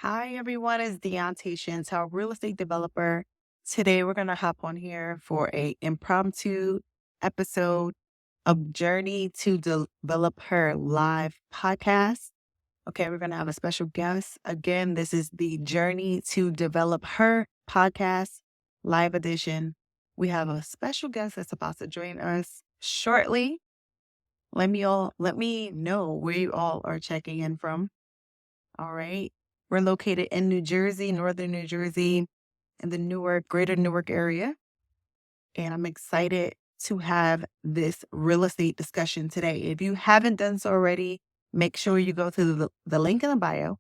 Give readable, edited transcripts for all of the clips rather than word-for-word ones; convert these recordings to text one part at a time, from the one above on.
Hi, everyone. It's Dionte Chantel, real estate developer. Today, we're going to hop on here for a impromptu episode of Journey to Develop Her live podcast. Okay, we're going to have a special guest. Again, this is the Journey to Develop Her podcast live edition. We have a special guest that's about to join us shortly. Let me know where you all are checking in from. All right. We're located in New Jersey, northern New Jersey, in the greater Newark area. And I'm excited to have this real estate discussion today. If you haven't done so already, make sure you go to the link in the bio.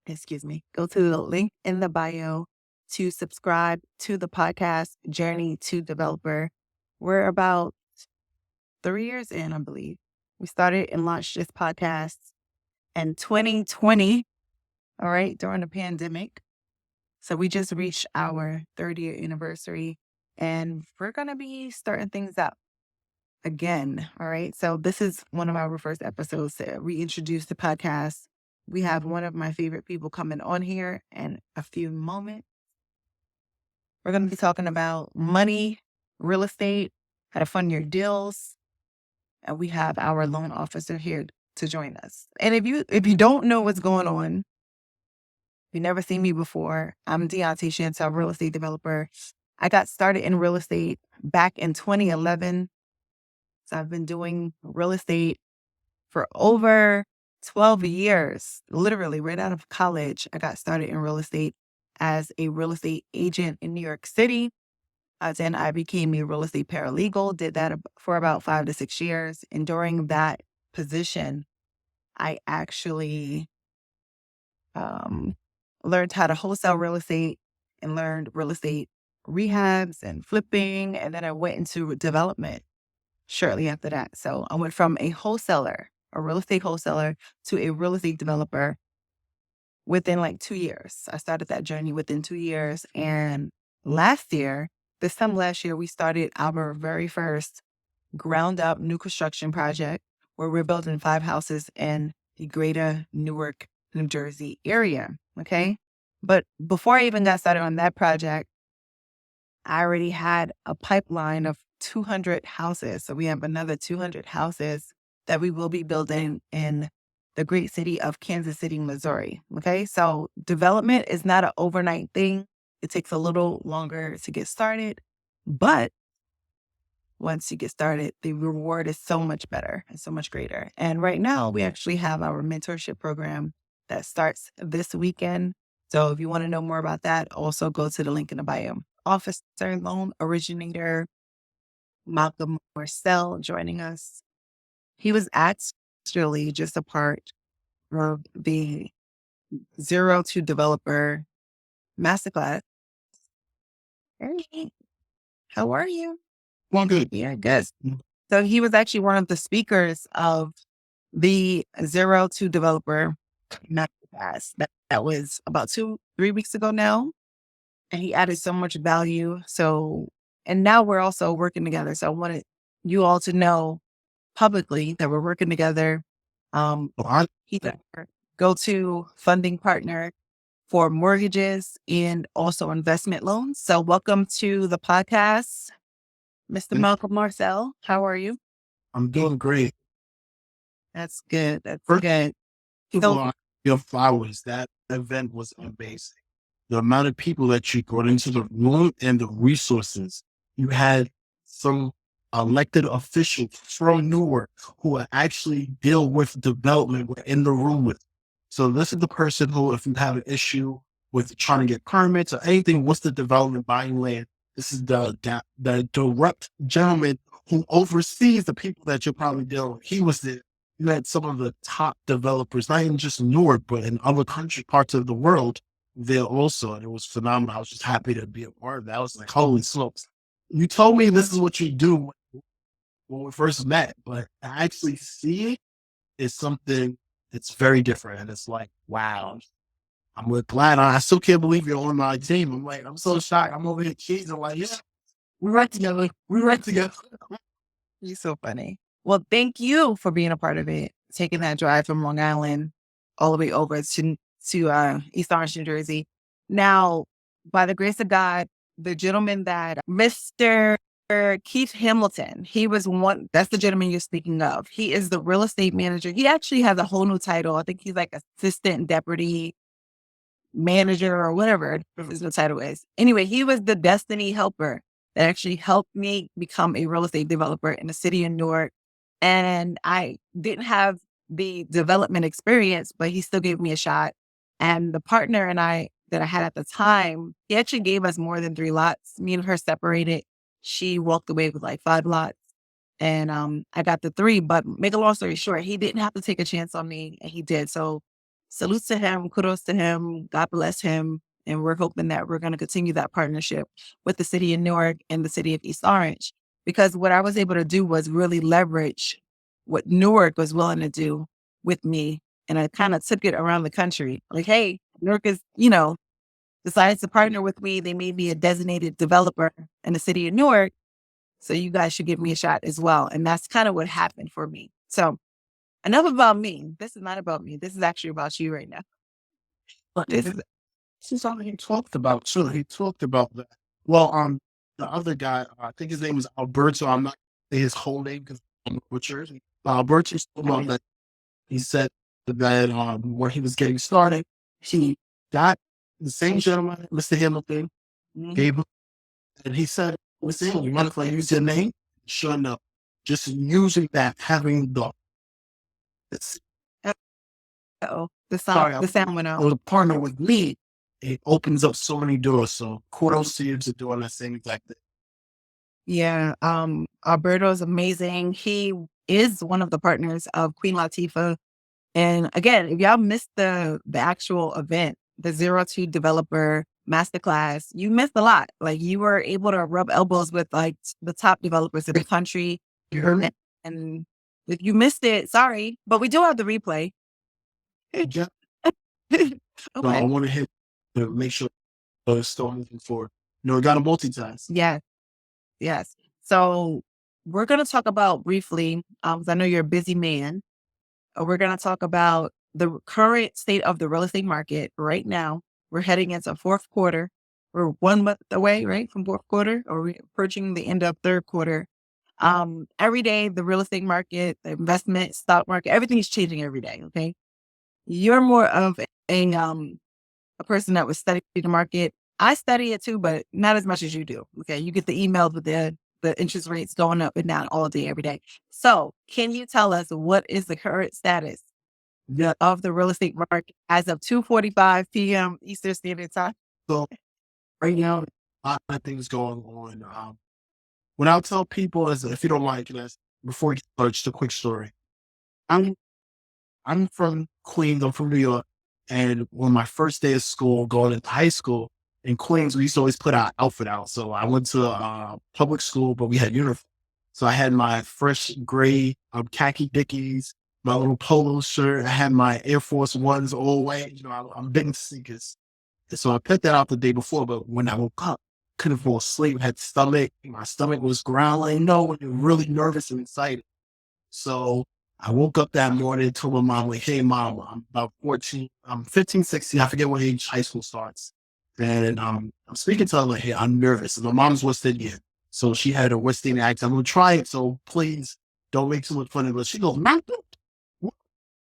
Excuse me. Go to the link in the bio to subscribe to the podcast Journey to Developer. We're about 3 years in, I believe. We started and launched this podcast in 2020. All right, during the pandemic. So we just reached our 30th anniversary and we're going to be starting things up again. All right. So this is one of our first episodes to reintroduce the podcast. We have one of my favorite people coming on here in a few moments. We're going to be talking about money, real estate, how to fund your deals. And we have our loan officer here to join us. And if you don't know what's going on, you've never seen me before, I'm Dionte Chantel, real estate developer. I got started in real estate back in 2011. So I've been doing real estate for over 12 years, literally right out of college. I got started in real estate as a real estate agent in New York City. Then I became a real estate paralegal, did that for about 5 to 6 years. And during that position, I actually learned how to wholesale real estate and learned real estate rehabs and flipping. And then I went into development shortly after that. So I went from a real estate wholesaler, to a real estate developer within like 2 years. I started that journey within 2 years. And this time last year, we started our very first ground up new construction project where we're building 5 houses in the greater Newark, New Jersey area. Okay. But before I even got started on that project, I already had a pipeline of 200 houses. So we have another 200 houses that we will be building in the great city of Kansas City, Missouri. Okay. So development is not an overnight thing. It takes a little longer to get started, but once you get started, the reward is so much better and so much greater. And right now we actually have our mentorship program that starts this weekend. So if you want to know more about that, also go to the link in the bio. Officer loan originator, Malcom Marcelle, joining us. He was actually just a part of the Zero to Developer Masterclass. Hey, how are you? Well, good. Yeah, good. So he was actually one of the speakers of the Zero to Developer Masterclass. That was about 3 weeks ago now. And he added so much value. And now we're also working together. So I wanted you all to know publicly that we're working together. He's our go-to funding partner for mortgages and also investment loans. So welcome to the podcast, Mr. Malcom Marcelle. How are you? I'm doing great. That's good. That's First good. of all, your flowers, that event was amazing. The amount of people that you brought into the room and the resources. You had some elected officials from Newark who are actually deal with development were in the room with. So this is the person who, if you have an issue with trying to get permits or anything, what's the development buying land? This is the direct gentleman who oversees the people that you're probably dealing with. He was there. You had some of the top developers, not even just Newark, but in other parts of the world there also. And it was phenomenal. I was just happy to be a part of that. I was like, holy smokes. You told me this is what you do when we first met, but to actually see it is something that's very different. And it's like, wow. I'm glad. I still can't believe you're on my team. I'm like, I'm so shocked. I'm over here kids. I'm like, yeah, we write together. We write together. You're so funny. Well, thank you for being a part of it, taking that drive from Long Island all the way over to to East Orange, New Jersey. Now, by the grace of God, the gentleman that Mr. Keith Hamilton, he was one, that's the gentleman you're speaking of. He is the real estate manager. He actually has a whole new title. I think he's like assistant deputy manager or whatever his new title is. Anyway, he was the destiny helper that actually helped me become a real estate developer in the city of Newark. And I didn't have the development experience, but he still gave me a shot. And the partner and I that I had at the time, he actually gave us more than 3 lots. Me and her separated. She walked away with like 5 lots. And I got the 3, but make a long story short, he didn't have to take a chance on me, and he did. So salute to him, kudos to him, God bless him. And we're hoping that we're going to continue that partnership with the city of Newark and the city of East Orange. Because what I was able to do was really leverage what Newark was willing to do with me. And I kind of took it around the country. Like, hey, Newark is, decided to partner with me. They made me a designated developer in the city of Newark. So you guys should give me a shot as well. And that's kind of what happened for me. So enough about me. This is not about me. This is actually about you right now. But This is this is something he talked about too. He talked about that. Well, the other guy, I think his name was Alberto. I'm not saying his whole name because I'm butchered. Alberto spoke about that. He said that when he was getting started, he got the same gentleman, Mr. Hamilton, gave him, and he said, "Listen, you mind if I use your name?" Sure enough, just using that, having the the sorry, sound. The sound went out. the partner with me, it opens up so many doors. So kudos to you to doing that same exact thing. Yeah. Alberto is amazing. He is one of the partners of Queen Latifah. And again, if y'all missed the actual event, the 02 developer masterclass, you missed a lot. Like you were able to rub elbows with like the top developers in the country. You heard me? And if you missed it, sorry, but we do have the replay. Yeah. Okay. So I want to hit to make sure it's still moving forward. We got to multitask. Yes. Yes. So we're going to talk about briefly, 'cause I know you're a busy man. We're going to talk about the current state of the real estate market right now. We're heading into fourth quarter. We're 1 month away, right, from fourth quarter, or we're approaching the end of third quarter. Every day, the real estate market, the investment, stock market, everything is changing every day. Okay. You're more of a person that would study the market. I study it too, but not as much as you do. Okay. You get the emails with the interest rates going up and down all day, every day. So can you tell us what is the current status of the real estate market as of 2:45 p.m. Eastern Standard Time? So right now, a lot of things going on. What I'll tell people is, if you don't mind, before we get started, just a quick story. I'm I'm from Queens. I'm from New York. And on my first day of school, going into high school in Queens, we used to always put our outfit out. So I went to public school, but we had uniform. So I had my fresh gray khaki Dickies, my little polo shirt. I had my Air Force Ones all white. I'm big into sneakers. And so I picked that out the day before, but when I woke up, couldn't fall asleep. Had stomach. My stomach was growling. No, really nervous and excited. So I woke up that morning and told my mom, like, hey, mom, I'm about 14, I'm 15, 16. I forget what age high school starts. And I'm speaking to her like, hey, I'm nervous. And my mom's West Indian. So she had a West Indian accent. I'm going to try it. So please don't make too much fun of it. She goes, "Mom, what?"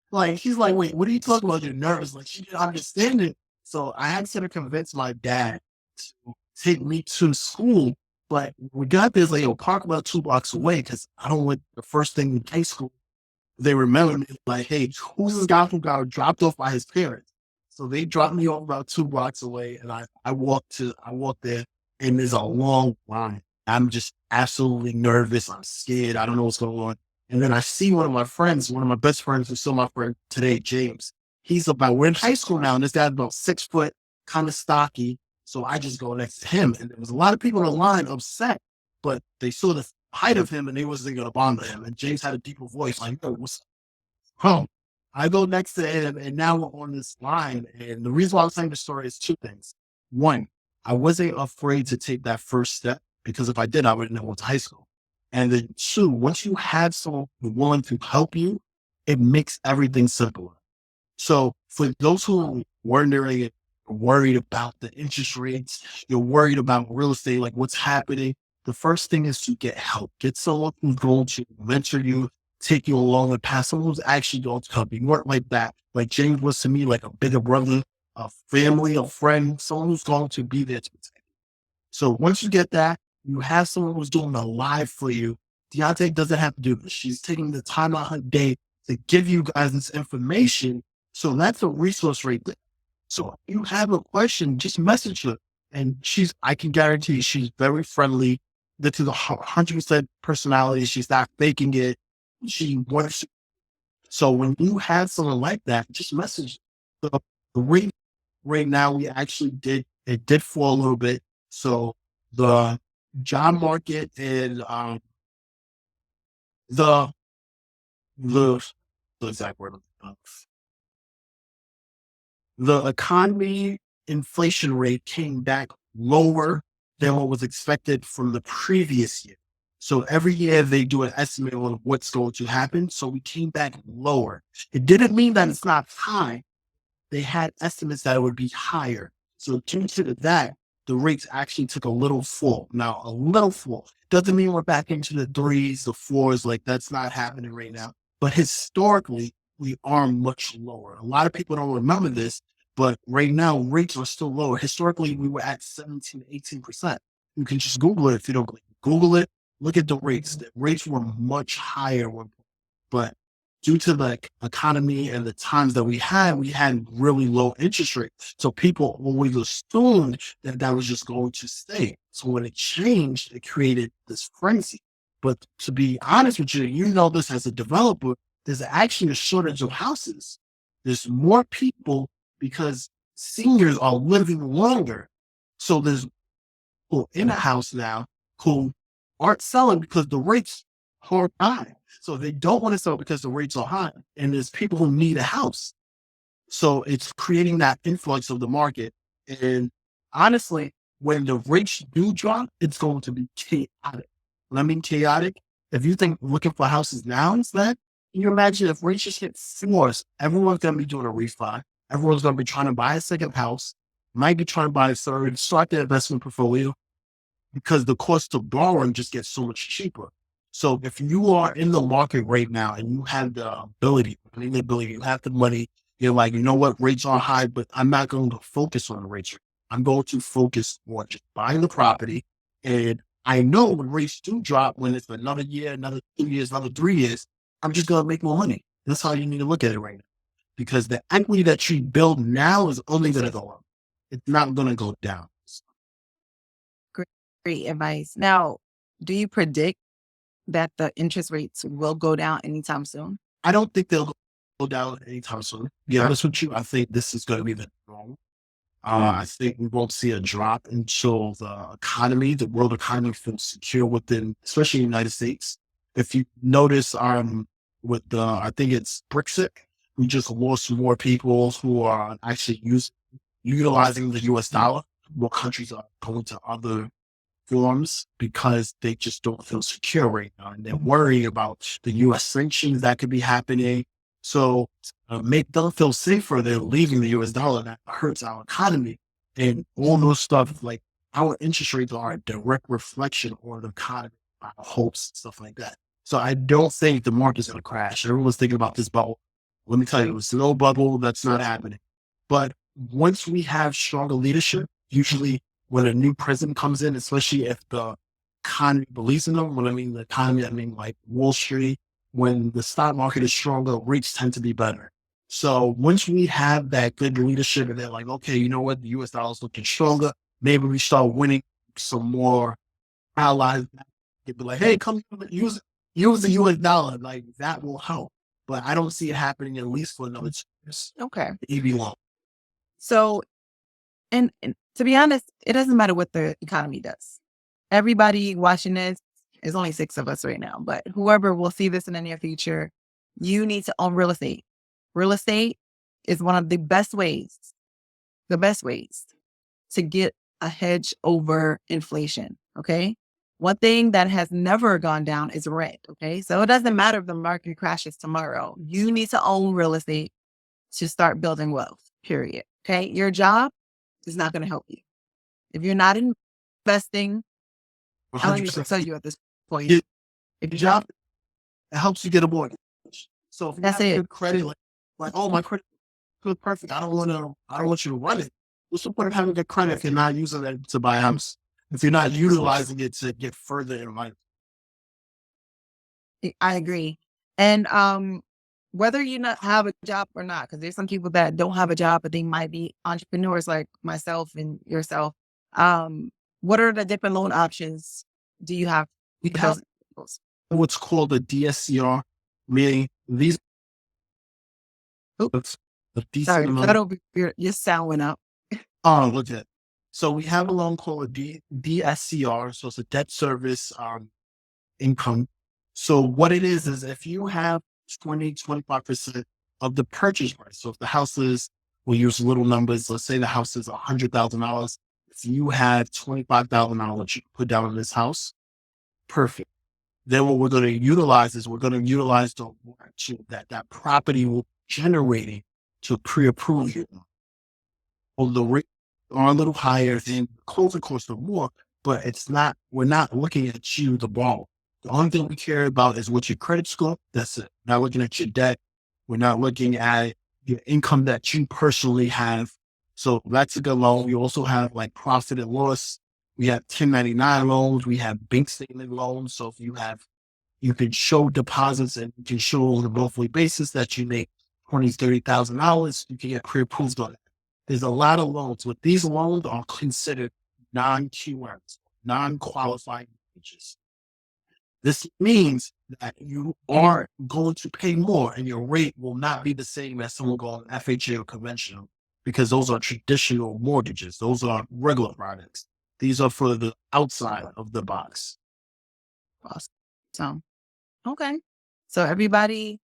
Like, she's like, wait, what are you talking about? You're nervous. Like, she didn't understand it. So I had to convince my dad to take me to school. But we got there, like, yo, park about 2 blocks away because I don't want the first thing in high school. They remember me like, hey, who's this guy who got dropped off by his parents? So they dropped me off about 2 blocks away, and I walked there, and there's a long line. I'm just absolutely nervous. I'm scared. I don't know what's going on. And then I see one of my friends, one of my best friends, who's still my friend today, James. We're in high school now, and this guy's about 6 foot, kind of stocky. So I just go next to him, and there was a lot of people in the line upset, but they saw the height of him, and they wasn't going to bother him. And James had a deeper voice, like, yo, what's up? I go next to him, and now we're on this line. And the reason why I'm saying the story is 2 things. One, I wasn't afraid to take that first step because if I did, I wouldn't know what's high school. And then 2, once you have someone willing to help you, it makes everything simpler. So for those who wondering, you're worried about the interest rates, you're worried about real estate, like what's happening, the first thing is to get help. Get someone who's going to mentor you, take you along the path, someone who's actually going to help you. Work like that. Like James was to me, like a bigger brother, a family, a friend, someone who's going to be there to protect you. So once you get that, you have someone who's doing a live for you. Dionte doesn't have to do this. She's taking the time out her day to give you guys this information. So that's a resource right there. So if you have a question, just message her. And I can guarantee she's very friendly. This is 100% personality. She's not faking it. She wants. So when you have someone like that, just message. So the rate right now, it did fall a little bit. So the job market and the the the exact word, the economy inflation rate came back lower than what was expected from the previous year. So every year they do an estimate on what's going to happen. So we came back lower. It didn't mean that it's not high. They had estimates that it would be higher. So due to that, the rates actually took a little fall. Now, a little fall doesn't mean we're back into the threes, the fours, like that's not happening right now. But historically, we are much lower. A lot of people don't remember this, but right now rates are still lower. Historically, we were at 17, 18%. You can just Google it if you don't believe me. Google it, look at the rates. The rates were much higher, but due to the economy and the times that we had really low interest rates. So people always assumed that that was just going to stay. So when it changed, it created this frenzy. But to be honest with you, you know this as a developer, there's actually a shortage of houses. There's more people because seniors are living longer. So there's people in a house now who aren't selling because the rates are high. So they don't want to sell because the rates are high. And there's people who need a house. So it's creating that influx of the market. And honestly, when the rates do drop, it's going to be chaotic. When I mean chaotic, if you think looking for houses now is that, you imagine if rates just hit floors, everyone's going to be doing a refi. Everyone's going to be trying to buy a second house, might be trying to buy a third, start their investment portfolio because the cost of borrowing just gets so much cheaper. So if you are in the market right now and you have the ability, you have the money, you're like, you know what, rates are high, but I'm not going to focus on the rates. I'm going to focus on just buying the property. And I know when rates do drop, when it's another year, another 2 years, another 3 years, I'm just going to make more money. That's how you need to look at it right now. Because the equity that you build now is only going to go up. It's not going to go down. Great, great advice. Now, do you predict that the interest rates will go down anytime soon? I don't think they'll go down anytime soon. To be honest with you, I think this is going to be the norm. I think we won't see a drop until the world economy feels secure within, especially the United States. If you notice, with I think it's Brexit, we just lost more people who are actually utilizing the US dollar. More countries are going to other forms because they just don't feel secure right now. And they're worried about the US sanctions that could be happening. So make them feel safer, they're leaving the US dollar. That hurts our economy. And all those stuff, like our interest rates are a direct reflection on the economy, our hopes, stuff like that. So I don't think the market's going to crash. Everyone's thinking about this bubble. Let me tell you, it's no bubble. That's not happening. But once we have stronger leadership, usually when a new president comes in, especially if the economy believes in them, when I mean the economy, I mean like Wall Street, when the stock market is stronger, rates tend to be better. So once we have that good leadership and they're like, okay, you know what, the US dollar is looking stronger, maybe we start winning some more allies. They'd be like, hey, come use the US dollar. Like that will help. But I don't see it happening at least for another 2 years. Okay. EV long. So, and to be honest, it doesn't matter what the economy does. Everybody watching this, there's only 6 of us right now, but whoever will see this in the near future, you need to own real estate. Real estate is one of the best ways to get a hedge over inflation. Okay. One thing that has never gone down is rent. Okay. So it doesn't matter if the market crashes tomorrow. You need to own real estate to start building wealth, period. Okay. Your job is not going to help you. If you're not investing, I don't even 100%. tell you at this point. Your If your you're not, job helps you get a mortgage. So if you that's have it. good credit, like, oh, my credit good, perfect. I don't want you to run it. What's the point of having good credit if you're not using it to buy a house? If you're not utilizing it to get further in life? I agree. And whether you not have a job or not, because there's some people that don't have a job, but they might be entrepreneurs like myself and yourself. Um, what are the different loan options do you have We for have those individuals? what's called a DSCR, meaning these Oop, a decent sorry, that amount. over your sound went up. Oh, legit. So we have a loan called a DSCR. So it's a debt service income. So what it is if you have 25% of the purchase price. So if the house is, we'll use little numbers. Let's say the house is $100,000. If you have $25,000 you put down on this house, perfect. Then what we're going to utilize is we're going to utilize the that property will generating to pre-approve you. Well, the rate are a little higher than closing costs are more, but it's not, we're not looking at you, the borrower. The only thing we care about is what your credit score. That's it. Not looking at your debt. We're not looking at your income that you personally have. So that's a good loan. We also have like profit and loss. We have 1099 loans. We have bank statement loans. So if you have, you can show deposits and you can show on a monthly basis that you make $20,000, $30,000. You can get pre-approved on it. There's a lot of loans, but these loans are considered non-QMs, non-qualifying mortgages. This means that you are going to pay more and your rate will not be the same as someone going FHA or conventional because those are traditional mortgages. Those are regular products. These are for the outside of the box. Awesome. So, okay. So everybody,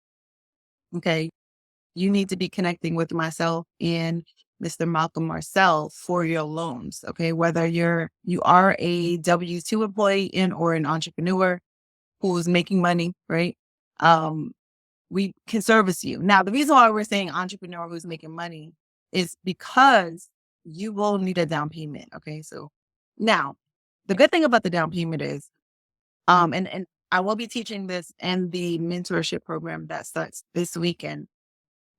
okay, you need to be connecting with myself and Mr. Malcolm Marcelle for your loans. Okay. Whether you are a W-2 employee in or an entrepreneur who's making money, right? Um, we can service you. Now, the reason why we're saying entrepreneur who's making money is because you will need a down payment. Okay. So now the good thing about the down payment is, and I will be teaching this in the mentorship program that starts this weekend.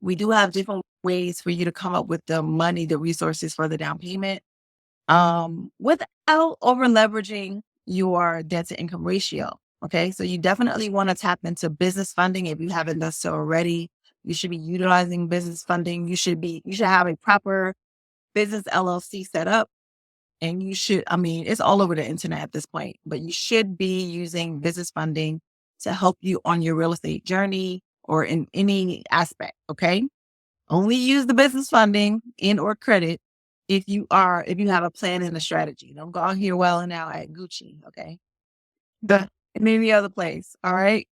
We do have different ways for you to come up with the money, the resources for the down payment, without over leveraging your debt to income ratio. Okay. So you definitely want to tap into business funding. If you haven't done so already, you should be utilizing business funding. You should have a proper business LLC set up. And you should, I mean, it's all over the internet at this point, but you should be using business funding to help you on your real estate journey or in any aspect. Okay. Only use the business funding and or credit if you have a plan and a strategy. Don't go out here welling out at Gucci, okay? The in any other place. All right.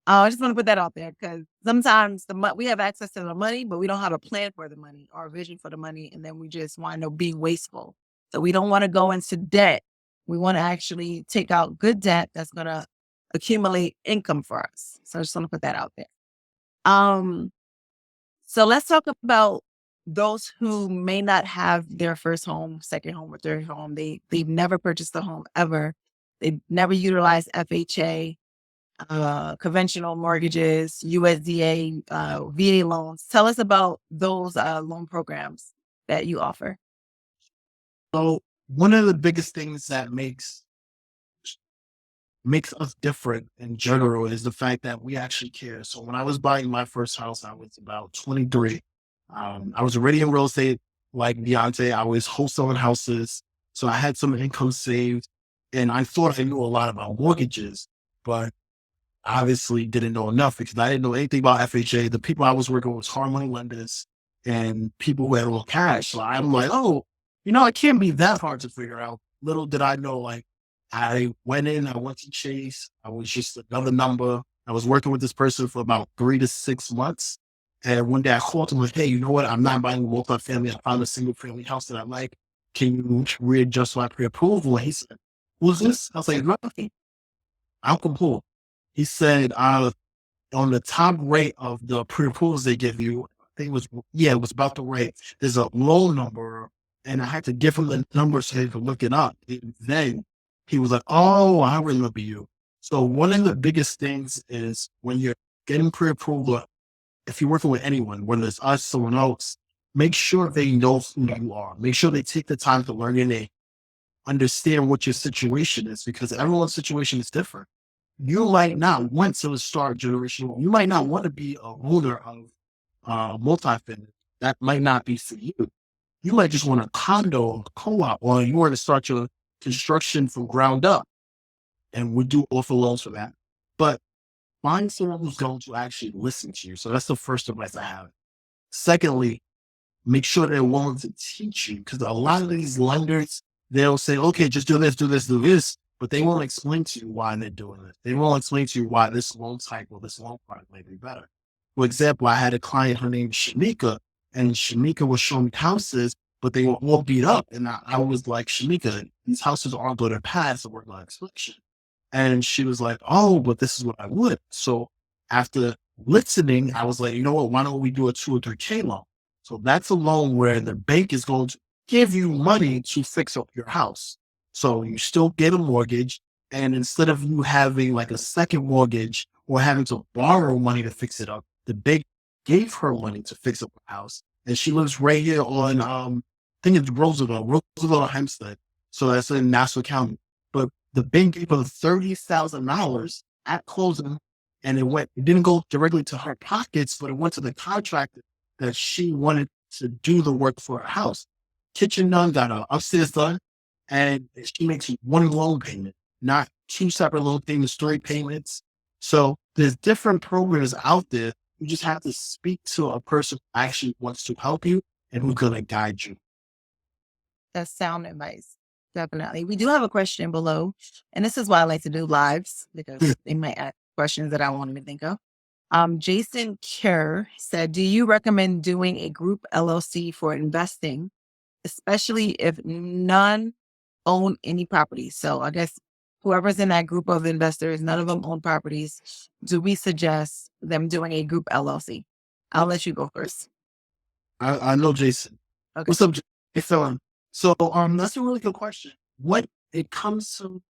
I just want to put that out there because sometimes we have access to the money, but we don't have a plan for the money or a vision for the money, and then we just wind up being wasteful. So we don't want to go into debt. We want to actually take out good debt that's going to accumulate income for us. So I just want to put that out there. Um, so let's talk about those who may not have their first home, second home, or third home. They've never purchased a home ever. They've never utilized FHA, conventional mortgages, USDA, VA loans. Tell us about those loan programs that you offer. So one of the biggest things that makes us different in general is the fact that we actually care. So when I was buying my first house, I was about 23. I was already in real estate like Dionte. I was wholesaling houses. So I had some income saved and I thought I knew a lot about mortgages, but obviously didn't know enough because I didn't know anything about FHA. The people I was working with was hard money lenders and people who had a little cash. So I'm like, oh, it can't be that hard to figure out. Little did I know, like, I went to Chase. I was just another number. I was working with this person for about 3 to 6 months. And one day I called him like, hey, you know what? I'm not buying a multi-family. I found a single family house that I like. Can you readjust my pre-approval? And he said, who's this? I was like, no, I'm complete. He said, on the top rate of the pre-approvals they give you, think it was, yeah, it was about the right. There's a loan number, and I had to give him the number so he could look it up. And then he was like, "Oh, I remember you." So one of the biggest things is when you're getting pre-approval, if you're working with anyone, whether it's us, someone else, make sure they know who you are. Make sure they take the time to learn your name, understand what your situation is, because everyone's situation is different. You might not want to start generational. You might not want to be a owner of multifamily. That might not be for you. You might just want a condo, co-op, or you want to start your construction from ground up. And we do offer loans for that. But find someone who's going to actually listen to you. So that's the first advice I have. Secondly, make sure they're willing to teach you, because a lot of these lenders, they'll say, okay, just do this, do this, do this, but they won't explain to you why they're doing it. They won't explain to you why this loan type or this loan product may be better. For example, I had a client, her name is Shanika, and Shanika was showing me houses, but they were all beat up. And I was like, Shanika, these houses aren't going to pass, so we're going to inspection. And she was like, oh, but this is what I would. So after listening, I was like, you know what, why don't we do a 2 or 3K loan? So that's a loan where the bank is going to give you money to fix up your house. So you still get a mortgage. And instead of you having like a second mortgage or having to borrow money to fix it up, the bank gave her money to fix up her house. And she lives right here on, I think it's Roosevelt Hempstead. So that's in Nassau County. But the bank gave her $30,000 at closing, and it didn't go directly to her pockets, but it went to the contractor that she wanted to do the work for her house. Kitchen done, got her upstairs done, and she makes one loan payment, not two separate loan payments, 3 payments. So there's different programs out there. You just have to speak to a person who actually wants to help you and who's going to guide you. That's sound advice. Definitely. We do have a question below, and this is why I like to do lives because they might ask questions that I won't even think of. Jason Kerr said, do you recommend doing a group LLC for investing, especially if none own any properties? So I guess whoever's in that group of investors, none of them own properties. Do we suggest them doing a group LLC? I'll let you go first. I know Jason. Okay. What's up, hey, Phil? So that's a really good question. What it comes to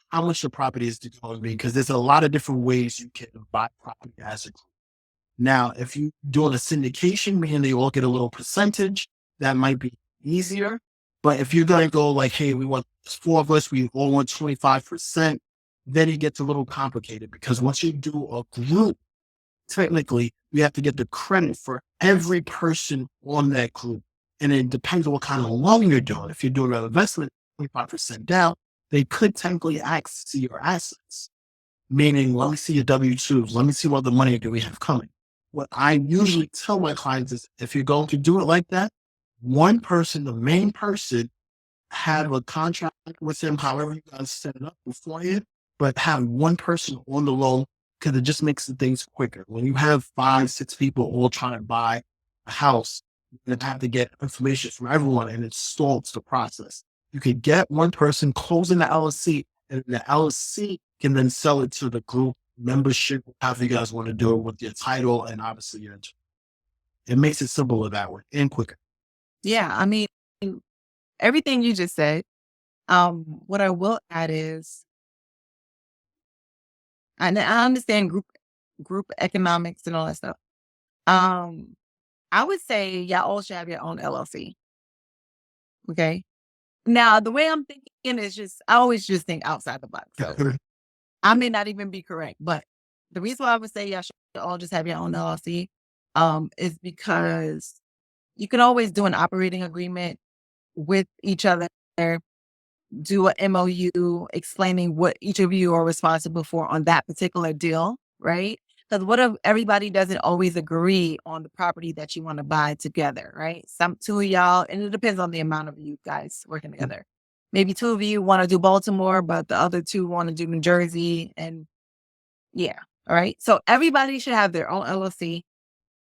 how much the property is going to be, because there's a lot of different ways you can buy property as a group. Now, if you doing a syndication, meaning they all get a little percentage, that might be easier. But if you're going to go like, hey, we want 4 of us, we all want 25%, then it gets a little complicated, because once you do a group, technically you have to get the credit for every person on that group. And it depends on what kind of loan you're doing. If you're doing an investment, 25% down, they could technically access your assets. Meaning, let me see your W-2s. Let me see what the money do we have coming. What I usually tell my clients is, if you're going to do it like that, one person, the main person, have a contract with them, however you guys set it up beforehand, but have one person on the loan, because it just makes the things quicker. When you have 5, 6 people all trying to buy a house, you have to get information from everyone, and it stalls the process. You could get one person closing the LLC, and the LLC can then sell it to the group membership, however you guys want to do it with your title and obviously your. It makes it simpler that way and quicker. Yeah. I mean, everything you just said. What I will add is, and I understand group economics and all that stuff. I would say y'all all should have your own LLC. Okay. Now, the way I'm thinking is just, I always just think outside the box. So I may not even be correct, but the reason why I would say y'all should all just have your own LLC, is because you can always do an operating agreement with each other, do a MOU explaining what each of you are responsible for on that particular deal, right? Because what if everybody doesn't always agree on the property that you want to buy together, right? Some 2 of y'all, and it depends on the amount of you guys working together. Maybe 2 of you want to do Baltimore, but the other 2 want to do New Jersey, and yeah, all right. So everybody should have their own LLC.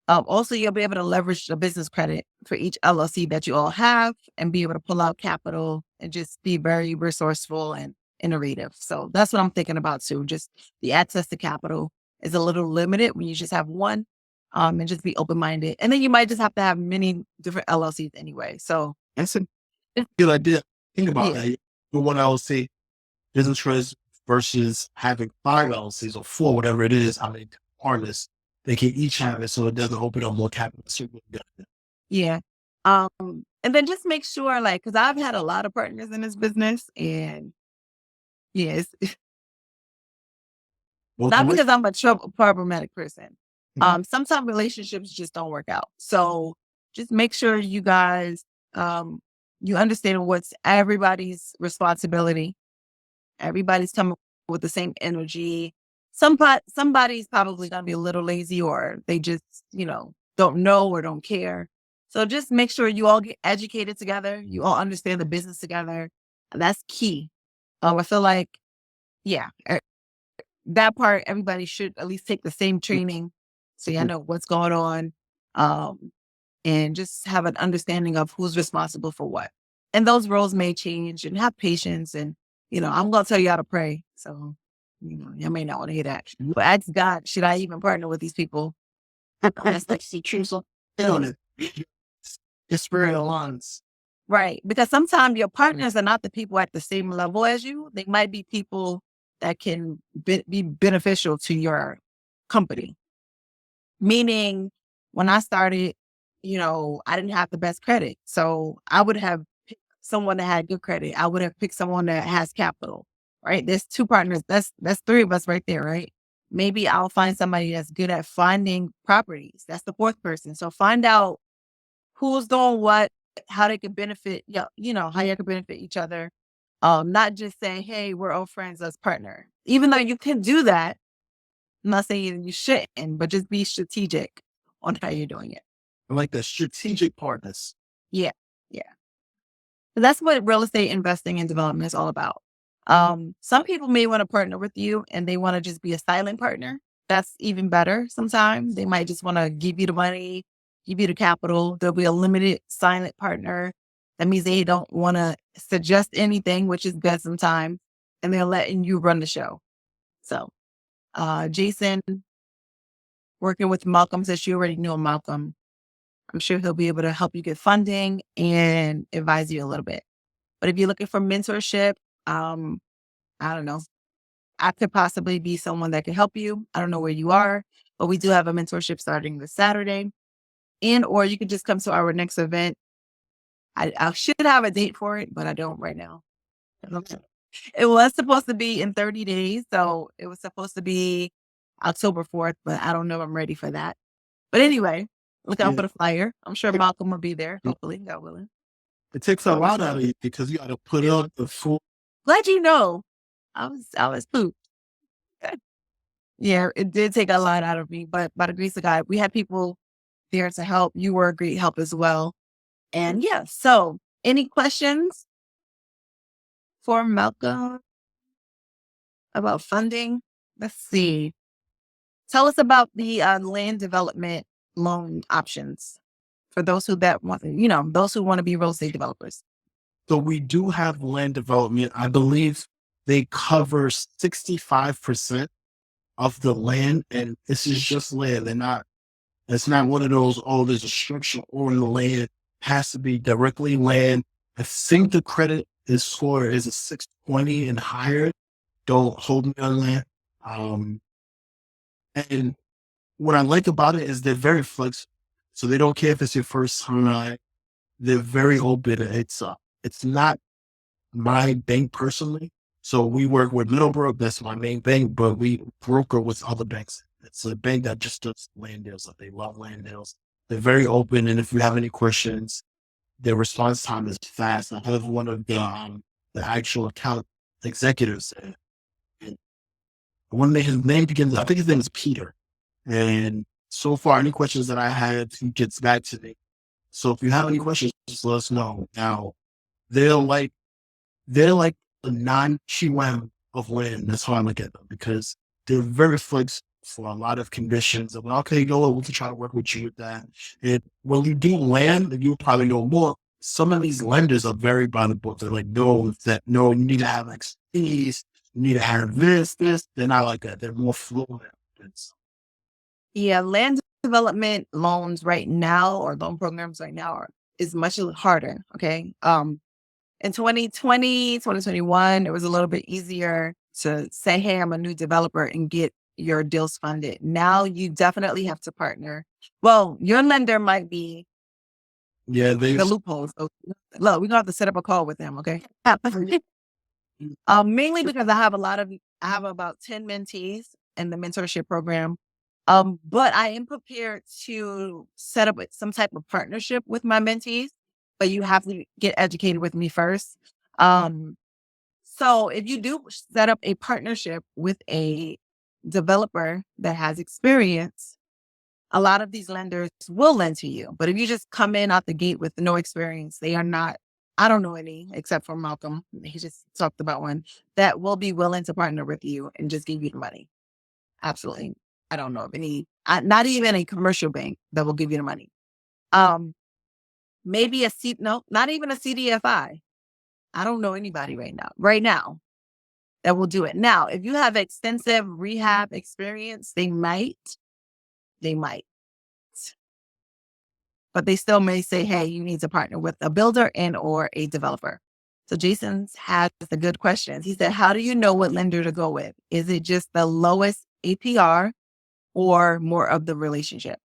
Also, you'll be able to leverage the business credit for each LLC that you all have and be able to pull out capital and just be very resourceful and innovative. So that's what I'm thinking about too. Just the access to capital is a little limited when you just have one. and just be open-minded. And then you might just have to have many different LLCs anyway. So That's a it's good idea. Think about yeah. that. The one LLC, business trust versus having 5 LLCs or 4, whatever it is. I mean, partners, they can each have it so it doesn't open up more capital. So Yeah. And then just make sure, like, because I've had a lot of partners in this business, and yes, both not ways. because I'm a problematic person. Mhm. Sometimes relationships just don't work out. So just make sure you guys, you understand what's everybody's responsibility. Everybody's coming with the same energy. Somebody's probably gonna be a little lazy, or they just, don't know or don't care. So just make sure you all get educated together. You all understand the business together. And that's key. I feel like, yeah, that part, everybody should at least take the same training so you know what's going on. Um, and just have an understanding of who's responsible for what. And those roles may change, and have patience. And, I'm going to tell you how to pray. So, you may not want to hear that. But ask God, should I even partner with these people? That's like see truthful. Feeling it. Your spirit aligns. Right. Because sometimes your partners are not the people at the same level as you. They might be people that can be beneficial to your company. Meaning, when I started, I didn't have the best credit. So I would have picked someone that had good credit. I would have picked someone that has capital, right? There's two partners. That's three of us right there, right? Maybe I'll find somebody that's good at finding properties. That's the fourth person. So find out who's doing what, how they can benefit, how you can benefit each other. Not just saying, hey, we're all friends, let's partner. Even though you can do that, I'm not saying you shouldn't, but just be strategic on how you're doing it. I like the strategic partners. Yeah. Yeah. But that's what real estate investing and development is all about. Some people may want to partner with you and they want to just be a silent partner. That's even better sometimes. They might just want to give you the money, give you the capital. There'll be a limited silent partner. That means they don't want to suggest anything, which is good sometimes. And they're letting you run the show. So, Jason, working with Malcolm, says you already know Malcolm. I'm sure he'll be able to help you get funding and advise you a little bit. But if you're looking for mentorship, um, I don't know. I could possibly be someone that can help you. I don't know where you are, but we do have a mentorship starting this Saturday. And or you could just come to our next event. I should have a date for it, but I don't right now. It was supposed to be in 30 days. So it was supposed to be October 4th, but I don't know if I'm ready for that. But anyway, look out Yeah. for the flyer. I'm sure Malcolm will be there, hopefully, God willing. It takes a lot out of you because you got to put up the full. Glad you know. I was pooped. Yeah, it did take a lot out of me, but by the grace of God, we had people there to help. You were a great help as well. And yeah, so any questions for Malcolm about funding? Let's see. Tell us about the land development loan options for those those who want to be real estate developers. So we do have land development. I believe they cover 65% of the land, and this is just land. It's not one of those, oh, there's a structure on the land, has to be directly land. I think the credit is a 620 and higher. Don't hold me on that. And what I like about it is they're very flexible. So they don't care if it's your first time. They're very open. It's not my bank personally. So we work with Middlebrook. That's my main bank, but we broker with other banks. It's a bank that just does land deals. Like they love land deals. They're very open. And if you have any questions, their response time is fast. I have one of the actual account executives. And his name begins, I think his name is Peter. And so far, any questions that I had, he gets back to me. So if you have any questions, just let us know. Now, they're like they're like the non-QM of land. That's how I look at them because they're very flexible for a lot of conditions. I'm like, okay, we can try to work with you with that. And when you do land, and you'll probably know more. Some of these lenders are very by the book. They're like, no, you need to have expertise. You need to have this. They're not like that. They're more fluid. Yeah, land development loans right now or loan programs right now is much harder. Okay. In 2020, 2021, it was a little bit easier to say, hey, I'm a new developer and get your deals funded. Now you definitely have to partner. Well, your lender might be Yeah, they the loopholes. So, look, we're gonna have to set up a call with them, okay? Mainly because I have about 10 mentees in the mentorship program. But I am prepared to set up some type of partnership with my mentees, but you have to get educated with me first. Um, so if you do set up a partnership with a developer that has experience, a lot of these lenders will lend to you. But if you just come in out the gate with no experience, they are not, I don't know any except for Malcolm. He just talked about one that will be willing to partner with you and just give you the money. Absolutely. I don't know of any, not even a commercial bank that will give you the money. Um, maybe no, not even a CDFI. I don't know anybody right now that will do it. Now, if you have extensive rehab experience, they might, but they still may say, hey, you need to partner with a builder and or a developer. So Jason's had the good questions. He said, how do you know what lender to go with? Is it just the lowest APR or more of the relationship?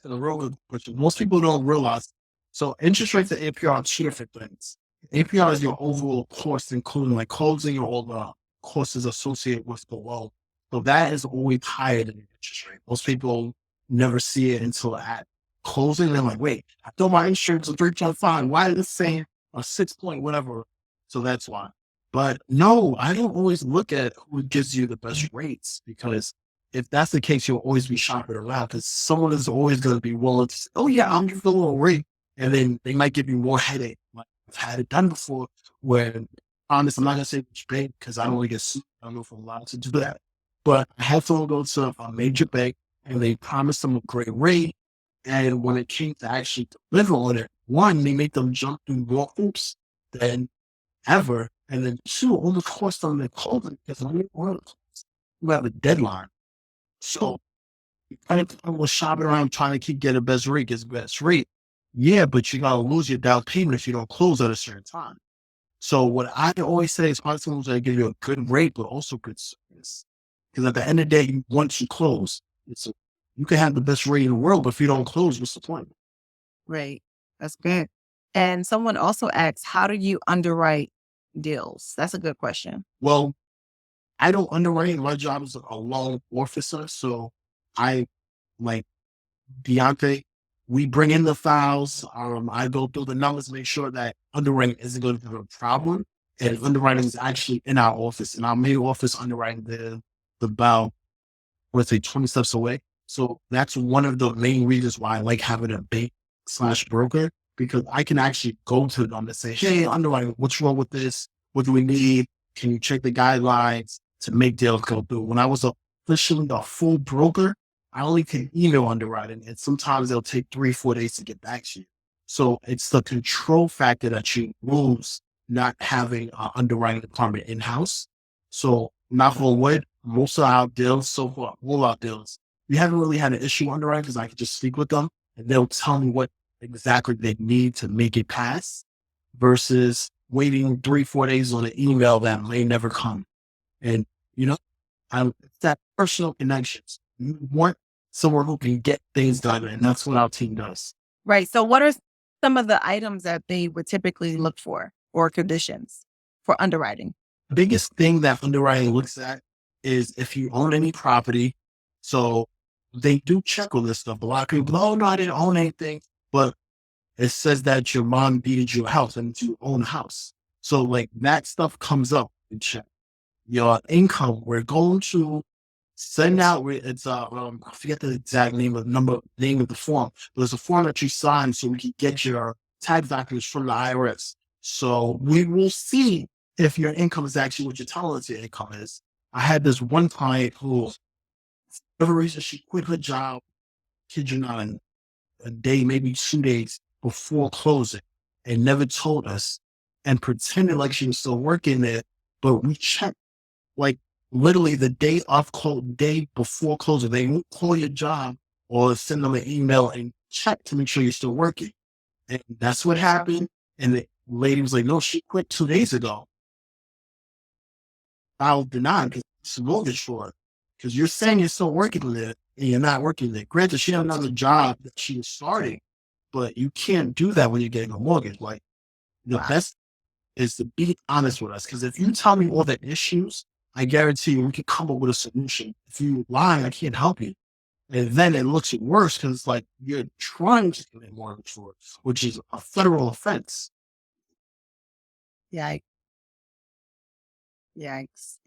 the real good question. Most people don't realize. So interest rates and APR are two different things. APR is your overall cost, including like closing or all the costs associated with the loan. So that is always higher than the interest rate. Most people never see it until at closing. They're like, wait, I thought my insurance was 3.5. Why is it saying a 6 point whatever? So that's why. But no, I don't always look at who gives you the best rates, because if that's the case, you'll always be shopping around, because someone is always going to be willing to say, oh yeah, I'm just a little rate. And then they might give you more headache. Like, I've had it done before where, honest, I'm not going to say which bank because I don't want to get sued. I don't know if I'm allowed to do that. But I had someone go to a major bank and they promised them a great rate. And when it came to actually deliver on it, one, they made them jump through more hoops than ever. And then two, all the cost on their clothing, because you have a deadline. So I was shopping around trying to get the best rate, get the best rate. Yeah, but you gotta lose your down payment if you don't close at a certain time. So what I always say is hospitals that give you a good rate, but also good service. Because at the end of the day, once you close, you can have the best rate in the world, but if you don't close, what's the point? Right. That's good. And someone also asks, how do you underwrite deals? That's a good question. Well, I don't underwrite. My job is a loan officer, so I like Dionte, we bring in the files. I go through the numbers, make sure that underwriting isn't going to be a problem. And underwriting is actually in our office. In our main office, underwriting the about, let's say, 20 steps away. So that's one of the main reasons why I like having a bank slash broker, because I can actually go to them and say, hey, underwriting, what's wrong with this? What do we need? Can you check the guidelines to make deals go through? When I was officially a full broker, I only can email underwriting, and sometimes they'll take 3-4 days to get back to you. So it's the control factor that you lose not having an underwriting department in house. So knock on wood, most of our deals so far, all our deals, we haven't really had an issue underwriting because I can just speak with them and they'll tell me what exactly they need to make it pass, versus waiting 3-4 days on an email that may never come. And you know, it's that personal connections. You want someone who can get things done, and that's what our team does. Right. So what are some of the items that they would typically look for or conditions for underwriting? The biggest thing that underwriting looks at is if you own any property. So they do check all this stuff. A lot of people, oh no, I didn't own anything, but it says that your mom deeded you a house and you own a house. So like that stuff comes up in check. Your income, we're going to send out, it's I forget the exact name of the form, but it's a form that you sign so we can get your tax documents from the IRS. So we will see if your income is actually what you're telling us your income is. I had this one client who, for whatever reason, she quit her job, kid you not, in a day, maybe 2 days before closing, and never told us, and pretended like she was still working there. But we checked, like, literally the day before closing. They won't call your job or send them an email and check to make sure you're still working. And that's what happened. And the lady was like, no, she quit 2 days ago. I'll deny because it's a mortgage fraud. Because you're saying you're still working there and you're not working there. Granted, she had another job that she was starting, but you can't do that when you're getting a mortgage. Like the best is to be honest with us. Because if you tell me all the issues, I guarantee you we can come up with a solution. If you lie, I can't help you. And then it looks worse because it's like you're trying to get a mortgage fraud, which is a federal offense. Yikes. Yikes.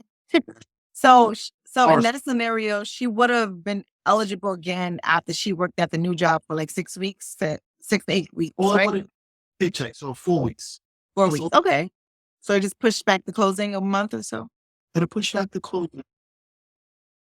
So in Or that scenario, she would have been eligible again after she worked at the new job for like 6 weeks to 6 to 8 weeks, or right? what a paycheck. So 4 weeks. 4 weeks. So Okay. So I just pushed back the closing a month or so. it'll push back the close.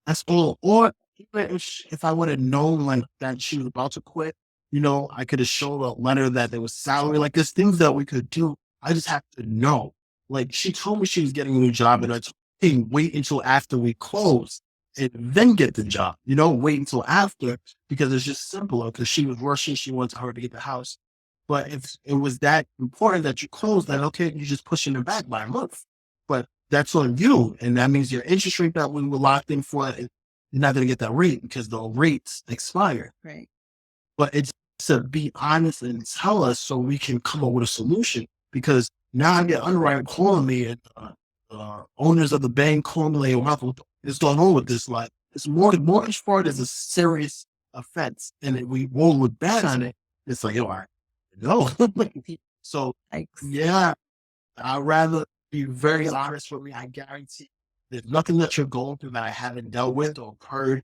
That's all. Or even if I would have known like that she was about to quit, I could have shown a letter that there was salary. Like there's things that we could do. I just have to know. Like she told me she was getting a new job, and I told her, hey, wait until after we close and then get the job. Wait until after because it's just simpler. Because she was rushing, she wanted her to get the house. But if it was that important that you close, then okay, you're just pushing it back by a month. But that's on you. And that means your interest rate that we were locked in for, you're not going to get that rate because the rates expire. Right. But it's to be honest and tell us so we can come up with a solution. Because now I get underwriter calling me and owners of the bank calling me, like, what is going on with this? Like, it's mortgage fraud is a serious offense. And if we won't look bad on it, it's like, yo, I know. So, Yikes. yeah, I'd rather be very honest with me. I guarantee there's nothing that you're going through that I haven't dealt with or heard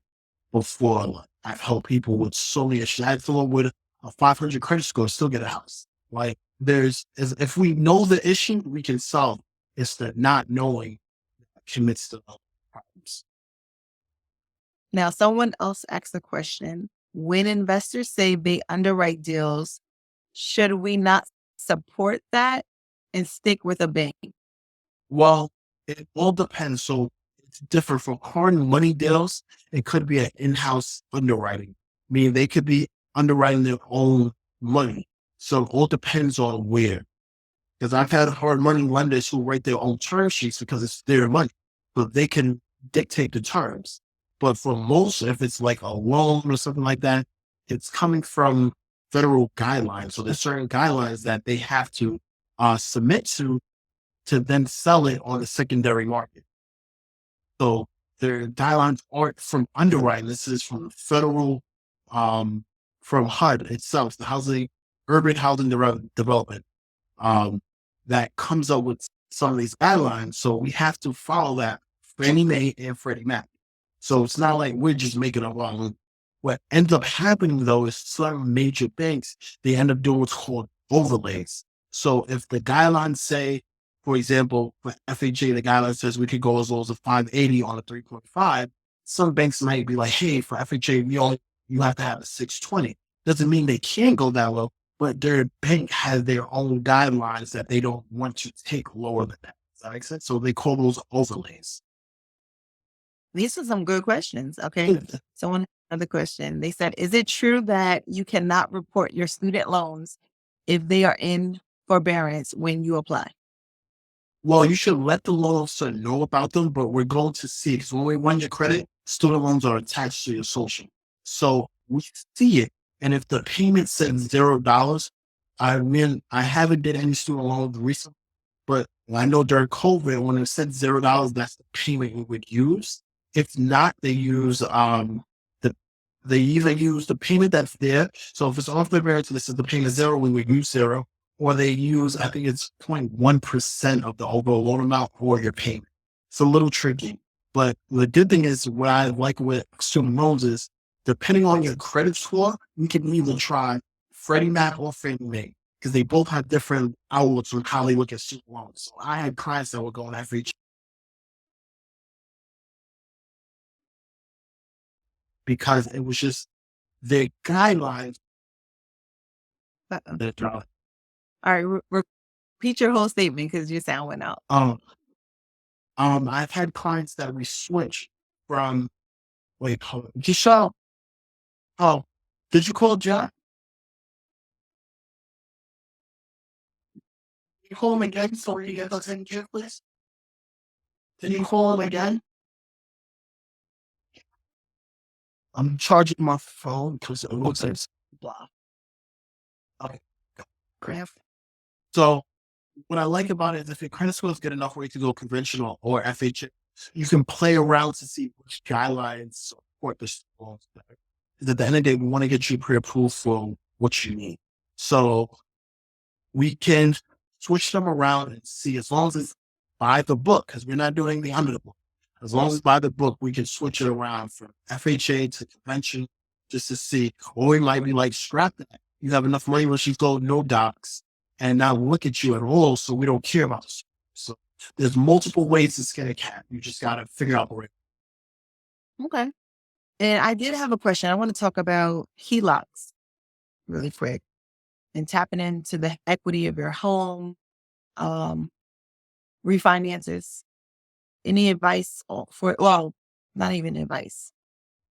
before. Like, I've helped people with so many issues. I had someone with a 500 credit score still get a house. Like if we know the issue, we can solve it. It's the not knowing that commits to the problems. Now, someone else asked a question. When investors say they underwrite deals, should we not support that and stick with a bank? Well, it all depends. So it's different from hard money deals. It could be an in-house underwriting, meaning they could be underwriting their own money. So it all depends on where. Because I've had hard money lenders who write their own term sheets because it's their money, but they can dictate the terms. But for most, if it's like a loan or something like that, it's coming from federal guidelines. So there's certain guidelines that they have to submit to then sell it on the secondary market. So their guidelines aren't from underwriting. This is from federal, from HUD itself, the Urban Housing Development, that comes up with some of these guidelines. So we have to follow that, Fannie Mae and Freddie Mac. So it's not like we're just making up our own. What ends up happening though is some major banks, they end up doing what's called overlays. So if the guidelines say, for example, for FHA, the guideline says we could go as low as a 580 on a 3.5. Some banks might be like, hey, for FHA, you have to have a 620. Doesn't mean they can't go that low, but their bank has their own guidelines that they don't want to take lower than that. Does that make sense? So they call those overlays. These are some good questions. Okay. Someone another question. They said, is it true that you cannot report your student loans if they are in forbearance when you apply? Well, you should let the loan officer know about them, but we're going to see because when we run your credit, student loans are attached to your social. So we see it. And if the payment says $0, I haven't did any student loans recently, but I know during COVID, when it said $0, that's the payment we would use. If not, the they either use the payment that's there. So if it's off the variance, this is the payment zero, we would use zero, or they use, I think it's 0.1% of the overall loan amount for your payment. It's a little tricky. But the good thing is what I like with student loans is depending on your credit score, you can either try Freddie Mac or Fannie Mae because they both have different outlooks on how they look at student loans. So I had clients that were going after each because it was just their guidelines Uh-oh. that All right. Repeat your whole statement because your sound went out. I've had clients that we switch from wait, hold on. Giselle, Oh, did you call John? You call him again so he gets us in here, please? Did you call him again? I'm charging my phone because it looks like blah. Okay. Great. So what I like about it is if your credit score is good enough where you can go conventional or FHA, you can play around to see which guidelines support the loans better. 'Cause at the end of the day, we want to get you pre-approved for what you need. So we can switch them around and see as long as it's by the book, because we're not doing the under the book. As long as it's by the book, we can switch it around from FHA to convention just to see. Or we might be like, scrap that. You have enough money, let's just go no docs and not look at you at all. So we don't care about this. So there's multiple ways to skin a cat. You just got to figure out the way. Okay. And I did have a question. I want to talk about HELOCs really quick and tapping into the equity of your home, um, refinances. Any advice for, well, not even advice.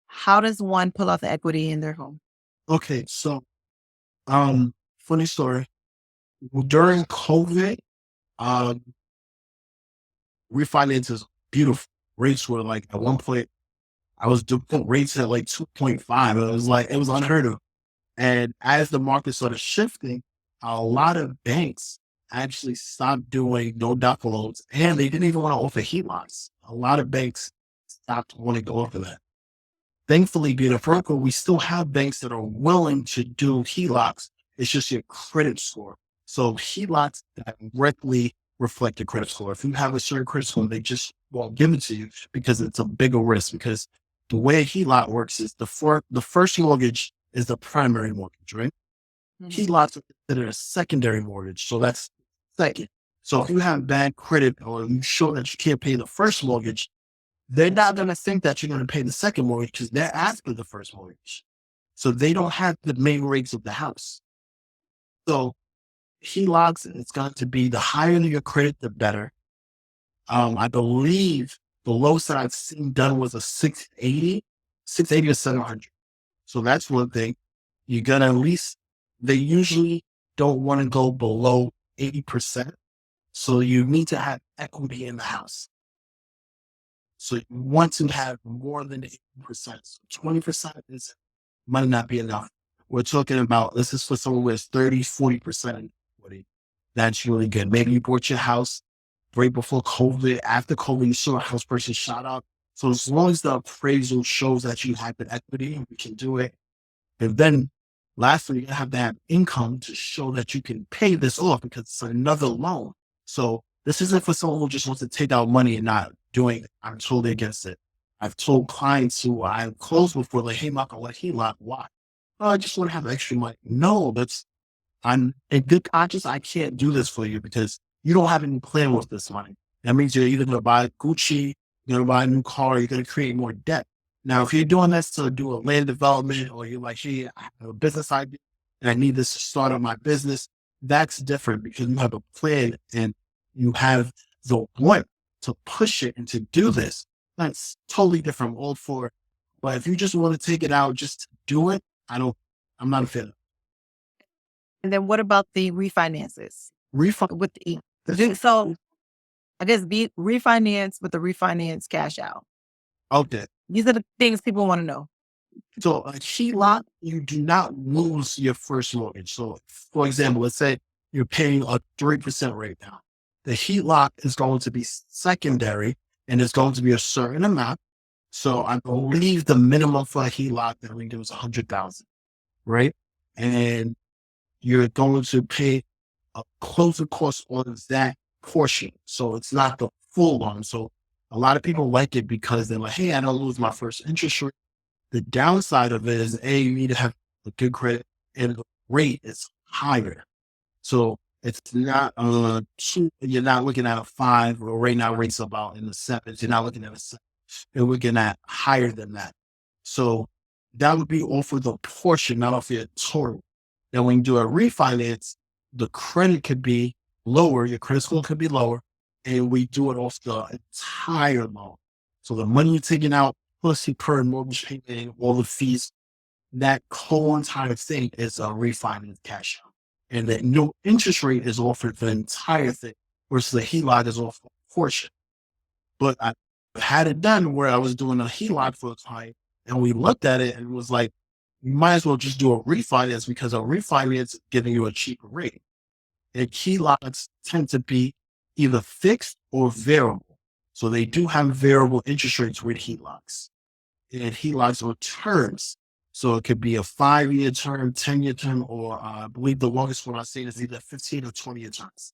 How does one pull out the equity in their home? Okay. So, funny story. During COVID, um, refinances beautiful. Rates were like at one point, I was doing rates at like 2.5. It was like, it was unheard of. And as the market started shifting, a lot of banks actually stopped doing no doc loans and they didn't even want to offer HELOCs. A lot of banks stopped wanting to offer that. Thankfully, being a broker, we still have banks that are willing to do HELOCs. It's just your credit score. So HELOCs directly reflect your credit score. If you have a certain credit score, they just won't give it to you because it's a bigger risk. Because the way a HELOC works is the first mortgage is the primary mortgage, right? HELOCs are considered a secondary mortgage. So that's second. So if you have bad credit or you show that you can't pay the first mortgage, they're not going to think that you're going to pay the second mortgage because they're asking the first mortgage. So they don't have the main rates of the house. So HELOCs, it's going to be the higher your credit, the better. I believe the lowest that I've seen done was a 680 or 700. So that's one thing. You're going to at least, they usually don't want to go below 80%. So you need to have equity in the house. So you want to have more than 80%. So 20% might not be enough. We're talking about, this is for someone with 30, 40% equity. That's really good. Maybe you bought your house right before COVID. After COVID, you saw a house prices shot up. So as long as the appraisal shows that you have the equity, we can do it. And then lastly, you have to have income to show that you can pay this off because it's another loan. So this isn't for someone who just wants to take out money and not doing it. I'm totally against it. I've told clients who I've closed before, like, hey, Marco, what HELOC? Why? Oh, I just want to have extra money. No, I'm in good conscience. I can't do this for you because you don't have any plan with this money. That means you're either going to buy Gucci, you're going to buy a new car, or you're going to create more debt. Now, if you're doing this to do a land development or you're like, hey, I have a business idea and I need this to start up my business, that's different because you have a plan and you have the want to push it and to do this. That's totally different. I'm all for it. But if you just want to take it out just to do it, I'm not a fan. And then what about the refinances? Refund. With so I guess be refinance with the refinance cash out. Okay. These are the things people want to know. So a HELOC, you do not lose your first mortgage. So for example, let's say you're paying a 3% rate now. The HELOC is going to be secondary and it's going to be a certain amount. So I believe the minimum for a HELOC that we do is 100,000, right? And you're going to pay a closing cost on that portion. So it's not the full one. So a lot of people like it because they're like, hey, I don't lose my first interest rate. The downside of it is you need to have a good credit and the rate is higher. So it's not you're not looking at a 5 or right now rates about in the 7s. You're not looking at a 7. You're looking at higher than that. So that would be off of the portion, not off your total. Now, when you do a refinance, the credit could be lower, your credit score could be lower, and we do it off the entire loan. So the money you're taking out, plus your current mortgage payment, all the fees, that whole entire thing is a refinance cash out. And the no interest rate is offered for the entire thing, versus the HELOC is offered a portion. But I had it done where I was doing a HELOC for a client, and we looked at it and it was like, you might as well just do a refinance, because a refinance is giving you a cheaper rate. And HELOCs tend to be either fixed or variable. So they do have variable interest rates with HELOCs. And HELOCs are terms. So it could be a 5-year term, 10-year term, or I believe the longest one I've seen is either 15 or 20-year terms.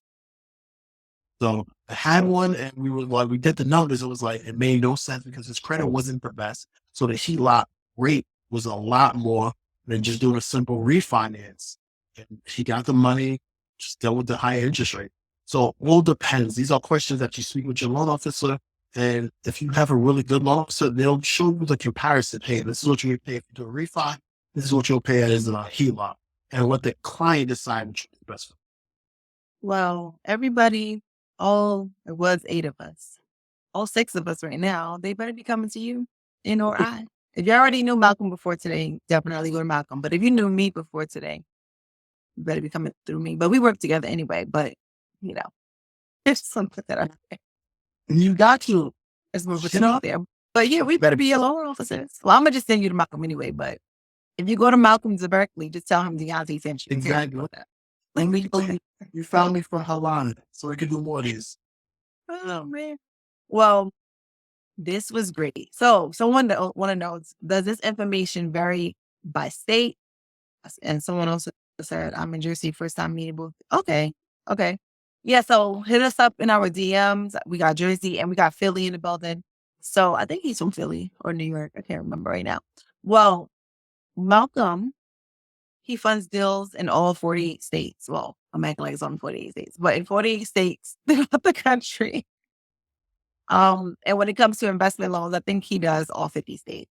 So I had one, and we were like, we did the numbers. It was like, it made no sense because his credit wasn't the best. So the HELOC rate was a lot more than just doing a simple refinance. And he got the money, just dealt with the high interest rate. So it all depends. These are questions that you speak with your loan officer. And if you have a really good loan officer, they'll show you the comparison. Hey, this is what you pay if you do a refi. This is what you'll pay as a HELOC. And what the client decides which is best for Well, everybody, it was 8 of us, all 6 of us right now, they better be coming to you and or them. I. If you already knew Malcolm before today, definitely go to Malcolm. But if you knew me before today, you better be coming through me. But we work together anyway. But you know, just some put that out there. You got to, Just want to put you that know, out there. But yeah, we better be your loan officers. Well, I'm gonna just send you to Malcolm anyway. But if you go to Malcolm directly, just tell him Dionte sent you. exactly. That. Like you found me for Halana, so I could do more of these. Oh man. Well, this was great. So someone that want to know, does this information vary by state? And someone else said, I'm in Jersey, first time meeting both. Okay. Okay. Yeah. So hit us up in our DMs. We got Jersey and we got Philly in the building. So I think he's from Philly or New York. I can't remember right now. Well, Malcolm, he funds deals in all 48 states. Well, I'm acting like it's on 48 states, but in 48 states throughout the country. And when it comes to investment loans, I think he does all 50 states.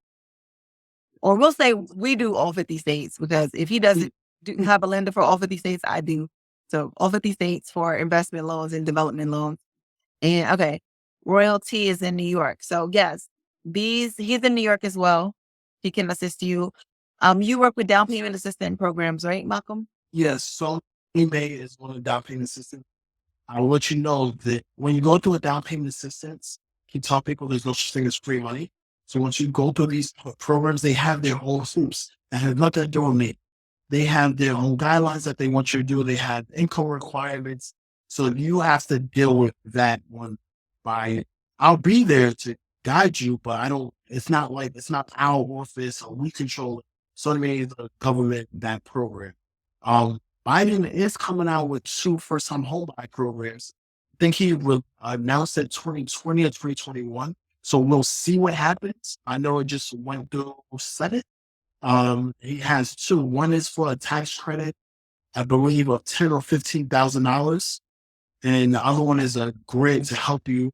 Or we'll say we do all 50 states, because if he doesn't have a lender for all 50 states, I do. So all 50 states for investment loans and development loans. And okay, royalty is in New York. So yes, he's in New York as well. He can assist you. You work with down payment assistance programs, right, Malcolm? Yes, so eBay is one of the down payment assistance. I will let you know that when you go through a down payment assistance, you tell people there's no such thing as free money. So once you go through these programs, they have their own hoops that have nothing to do with me. They have their own guidelines that they want you to do. They have income requirements. So you have to deal with that one by, I'll be there to guide you, but it's not like, it's not our office or we control it. So I mean, the government, that program. Biden is coming out with 2 first-time homebuy programs. I think he will announce it 2020 or 2021. So we'll see what happens. I know it just went through Senate. He has 2. One is for a tax credit, I believe, of $10,000 or $15,000, and the other one is a grant to help you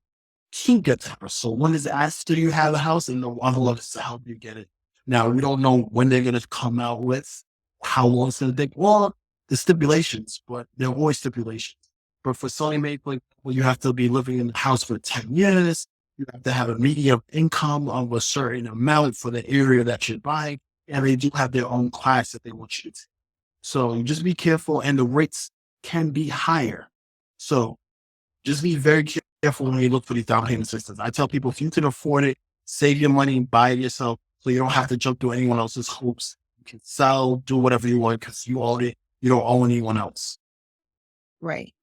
keep your house. So one is after you have a house, and the other one is to help you get it. Now we don't know when they're going to come out with, how long it's going to take. Well, the stipulations, but there are always stipulations. But for Sony Make, like, well, you have to be living in the house for 10 years. You have to have a median income of a certain amount for the area that you're buying. And they do have their own class that they want you to take. So just be careful, and the rates can be higher. So just be very careful when you look for these down payment systems. I tell people, if you can afford it, save your money, buy it yourself, so you don't have to jump through anyone else's hoops. You can sell, do whatever you want, because you own it. You don't own anyone else. Right.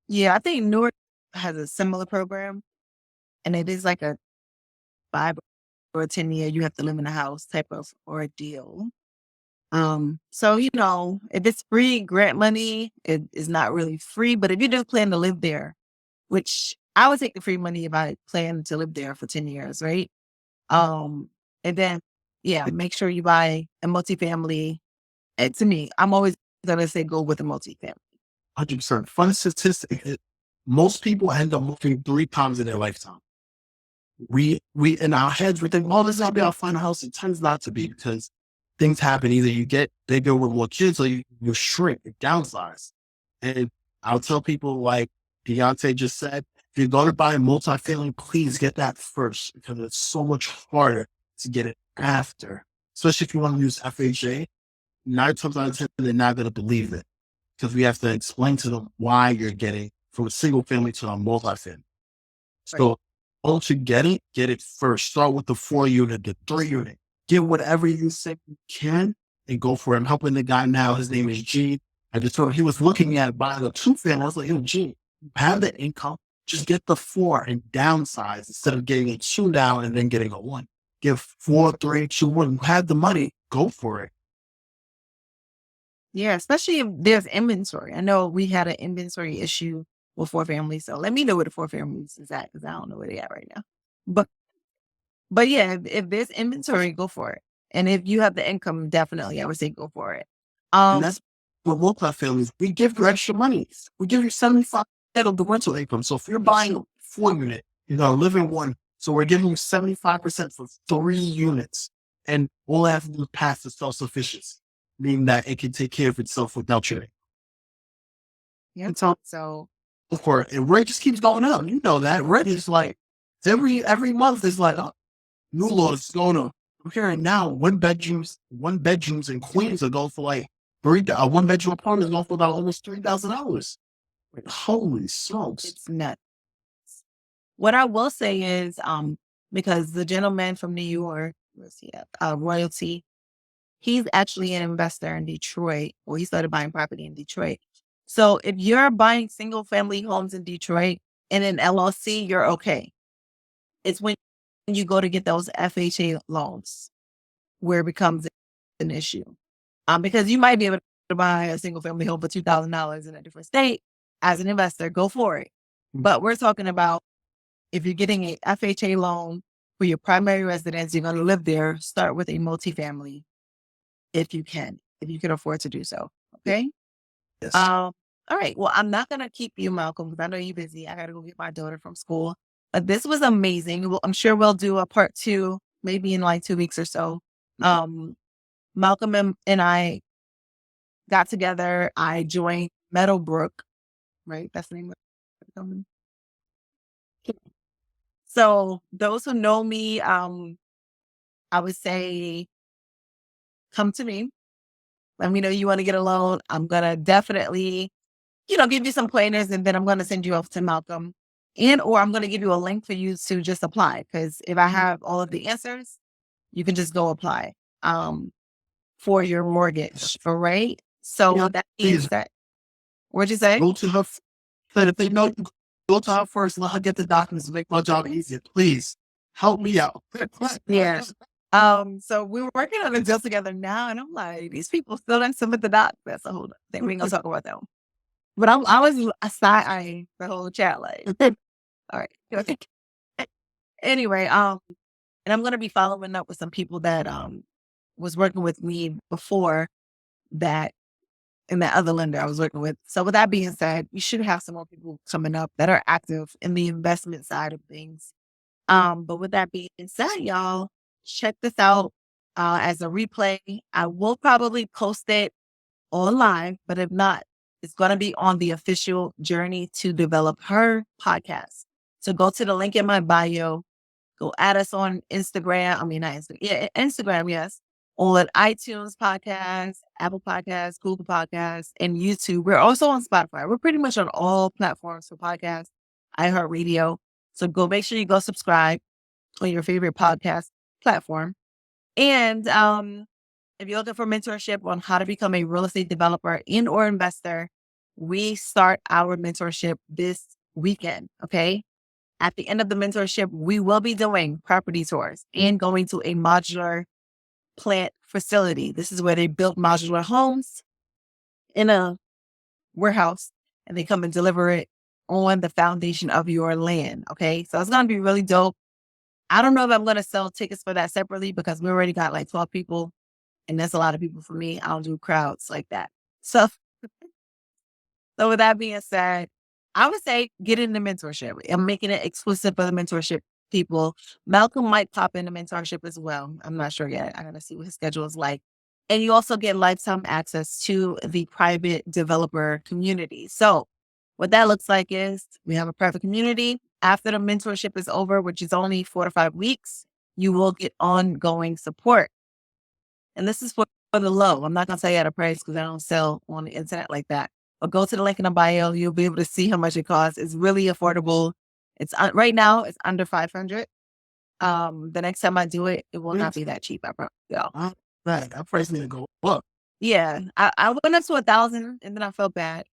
Yeah, I think Newark has a similar program, and it is like a 5 or a 10-year, you have to live in a house type of ordeal. So if it's free grant money, it is not really free. But if you just plan to live there, which I would take the free money if I plan to live there for 10 years, right? And then make sure you buy a multifamily. And to me, I'm always gonna say go with a multifamily. 100%. Fun statistic. Most people end up moving 3 times in their lifetime. We in our heads, we think, oh, this is how I'll find a house. It turns not to be, because things happen. Either you get bigger with more kids, or you shrink, you downsize. And I'll tell people, like Dionte just said, if you're going to buy a multifamily, please get that first, because it's so much harder to get it after. especially if you want to use FHA, 9 times out of 10, they're not going to believe it because we have to explain to them why you're getting from a single family to a multi-family. Right. So once you get it first. Start with the 4 unit, the 3 unit. Get whatever you think you can and go for it. I'm helping the guy now. His name is Gene. I just told him he was looking at buying a 2 family. I was like, yo, Gene, you have the income. Just get the 4 and downsize instead of getting a 2 down and then getting a 1. Give 4, 3, 2, 1. You have the money. Go for it. Yeah, especially if there's inventory. I know we had an inventory issue with 4 families, so let me know where the 4 families is at because I don't know where they at right now. But yeah, if there's inventory, go for it. And if you have the income, definitely I would say go for it. And that's what multi-families, we give you extra money. We give you 75% of the rental income. So if you're buying a 4 unit, you know, live in one. So we're giving you 75% for 3 units. And all I have to do is pass the self-sufficiency, meaning that it can take care of itself without trading. Yeah. And so, So of course, and rent just keeps going up. You know that. Rent is like, every month is like, oh, new laws going on. I'm hearing now one bedrooms in Queens are going for like a 1 bedroom apartment is going for about almost $3,000. Like, holy smokes! it's nuts. What I will say is, because the gentleman from New York, where's he at? Royalty, he's actually an investor in Detroit. Well, he started buying property in Detroit. So if you're buying single family homes in Detroit in an LLC, you're okay. It's when you go to get those FHA loans where it becomes an issue. Because you might be able to buy a single family home for $2,000 in a different state as an investor, go for it. But we're talking about if you're getting a FHA loan for your primary residence, you're going to live there, start with a multifamily if you can afford to do so. Okay. Yes. All right. Well, I'm not going to keep you, Malcolm, because I know you're busy. I got to go get my daughter from school. But this was amazing. I'm sure we'll do a part 2, maybe in like 2 weeks or so. Malcolm and I got together. I joined Meadowbrook, right? That's the name of the company. So those who know me, I would say, come to me. Let me know you want to get a loan. I'm going to definitely, give you some pointers, and then I'm going to send you off to Malcolm, or I'm going to give you a link for you to just apply. Because if I have all of the answers, you can just go apply, for your mortgage. All right. So Yeah, with that being please said, what'd you say? go to her. Said if they know you, go to her first. Let her get the documents to make my job easier. Please help me out. Yeah. So we were working on a deal together now, and I'm like, these people still didn't submit the doc. That's a whole thing. We ain't gonna talk about that one. But I was a side eye the whole chat, like, all right. Okay. Anyway, and I'm gonna be following up with some people that was working with me before that, and that other lender I was working with. So with that being said, we should have some more people coming up that are active in the investment side of things. But with that being said, y'all, check this out as a replay. I will probably post it on live, but if not, it's going to be on the official Journey to Develop Her podcast. So go to the link in my bio, go add us on Instagram. I mean, not Instagram. Yeah, Instagram, yes. On iTunes podcast, Apple Podcasts, Google Podcasts, and YouTube. We're also on Spotify. We're pretty much on all platforms for podcasts, iHeartRadio. So go make sure you go subscribe on your favorite podcast platform. And if you're looking for mentorship on how to become a real estate developer and or investor, we start our mentorship this weekend. Okay. At the end of the mentorship, we will be doing property tours and going to a modular plant facility. This is where they build modular homes in a warehouse, and they come and deliver it on the foundation of your land. Okay. So it's going to be really dope. I don't know if I'm going to sell tickets for that separately because we already got like 12 people, and that's a lot of people for me. I don't do crowds like that. So with that being said, I would say get in the mentorship. I'm making it exclusive for the mentorship people. Malcolm might pop in the mentorship as well. I'm not sure yet. I gotta see what his schedule is like. And you also get lifetime access to the private developer community. So what that looks like is we have a private community. After the mentorship is over, which is only 4 to 5 weeks, you will get ongoing support. And this is for the low. I'm not going to tell you at a price because I don't sell on the internet like that. But go to the link in the bio. You'll be able to see how much it costs. It's really affordable. It's right now it's under 500. The next time I do it, it will not be that cheap. I promise y'all. Right, that price need to go up. Yeah, I went up to 1,000 and then I felt bad.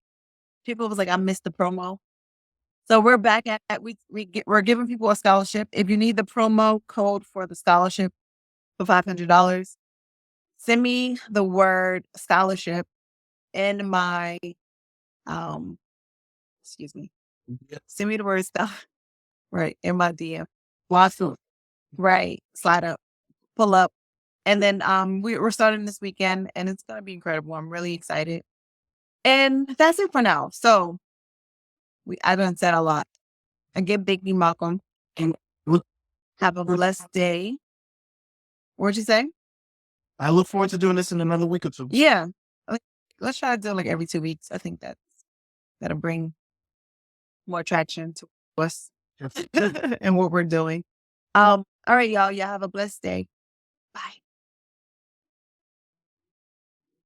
People was like, I missed the promo. So we're back at we're giving people a scholarship. If you need the promo code for the scholarship for $500, send me the word scholarship in my excuse me. Yeah. Send me the word stuff right in my DM. Awesome. Right, slide up, pull up, and then we're starting this weekend, and it's gonna be incredible. I'm really excited, and that's it for now. So I done said a lot. Again, big me, Malcolm. And look, Have a blessed day. What'd you say? I look forward to doing this in another week or two. Yeah. Like, let's try to do it like every 2 weeks. I think that'll bring more traction to us and what we're doing. All right, y'all. Y'all have a blessed day. Bye.